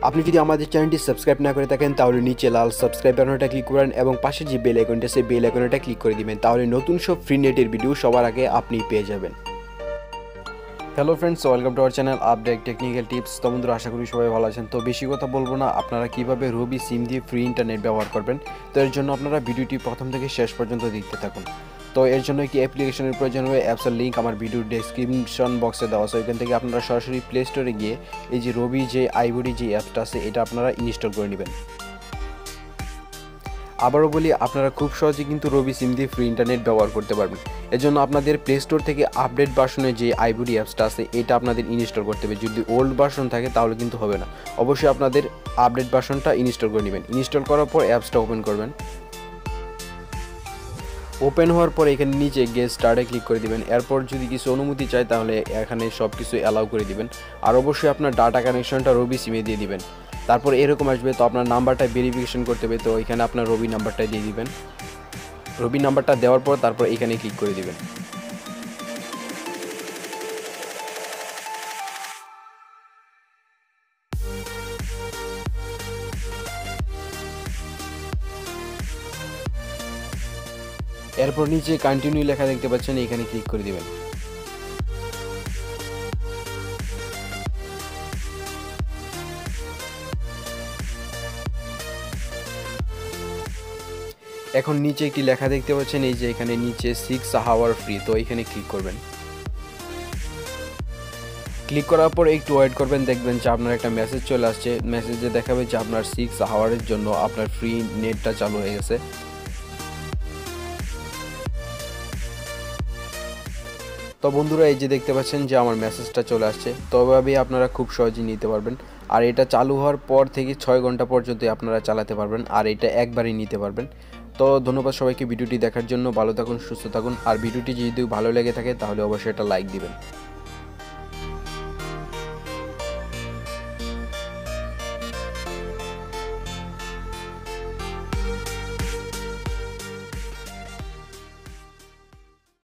আপনি যদি আমাদের চ্যানেলটি সাবস্ক্রাইব না করে থাকেন তাহলে নিচে লাল সাবস্ক্রাইব বাটনটা ক্লিক করেন এবং পাশে যে বেল আইকনটা আছে বেল আইকনটা ক্লিক করে দিবেন, তাহলে নতুন সব ফ্রি নেটের ভিডিও সবার আগে আপনি পেয়ে যাবেন। Hello friends, welcome to our channel update technical tips. তো বন্ধুরা, আশা করি সবাই ভালো আছেন। তো বেশি কথা বলবো না, আপনারা কিভাবে রবি সিম দিয়ে ফ্রি ইন্টারনেট ব্যবহার করবেন, তো এর জন্য আপনারা ভিডিওটি প্রথম থেকে শেষ পর্যন্ত দেখতে থাকুন। তো এর জন্য একটি অ্যাপ্লিকেশনের প্রয়োজন হবে। অ্যাপসের লিঙ্ক আমার ভিডিওর ডেসক্রিপশন বক্সে দেওয়া আছে, ওইখান থেকে আপনারা সরাসরি প্লে স্টোরে গিয়ে এই যে রবি যে আইবডি যে অ্যাপটা আছে এটা আপনারা ইনস্টল করে নেবেন। আবারও বলি, আপনারা খুব সহজে কিন্তু রবি সিম দিয়ে ফ্রি ইন্টারনেট ব্যবহার করতে পারবেন। এজন্য আপনাদের প্লে স্টোর থেকে আপডেট ভার্সনের যে আইবডি অ্যাপসটা আছে এটা আপনাদের ইনস্টল করতে হবে। যদি ওল্ড ভার্সন থাকে তাহলে কিন্তু হবে না, অবশ্যই আপনাদের আপডেট ভার্সনটা ইনস্টল করে নেবেন। ইনস্টল করার পর অ্যাপসটা ওপেন করবেন। ওপেন হওয়ার পর এখানে নিচে গেট স্টার্টে ক্লিক করে দিবেন। এরপর যদি কিছু অনুমতি চায় তাহলে এখানে সব কিছু অ্যালাউ করে দিবেন। আর অবশ্যই আপনার ডাটা কানেকশনটা রবি সিমে দিয়ে দিবেন। তারপর এরকম আসবে, তো আপনার নাম্বারটা ভেরিফিকেশন করতে হবে, তো এখানে আপনার রবি নাম্বারটা দিয়ে দিবেন। রবি নাম্বারটা দেওয়ার পর তারপর এখানে ক্লিক করে দিবেন। এরপর নিচে কন্টিনিউ লেখা দেখতে পাচ্ছেন, এখানে ক্লিক করে দিবেন। এখন নিচে একটি লেখা দেখতে পাচ্ছেন, এই যে এখানে নিচে 6 আওয়ার ফ্রি, তো এখানে ক্লিক করবেন। ক্লিক করার পর একটু ওয়েট করবেন, দেখবেন যে আপনার একটা মেসেজ চলে আসছে। মেসেজে দেখাবে যে আপনার 6 আওয়ারের জন্য আপনার ফ্রি নেটটা চালু হয়ে গেছে। তো বন্ধুরা, এই যে দেখতে পাচ্ছেন যে আমার মেসেজটা চলে আসছে। তো এভাবেই আপনারা খুব সহজেই নিতে পারবেন। আর এটা চালু হওয়ার পর থেকে 6 ঘন্টা পর্যন্ত আপনারা চালাতে পারবেন, আর এটা একবারই নিতে পারবেন। তো ধন্যবাদ সবাইকে ভিডিওটি দেখার জন্য। ভালো থাকুন, সুস্থ থাকুন। আর ভিডিওটি যদি ভালো লেগে থাকে তাহলে অবশ্যই একটা লাইক দিবেন।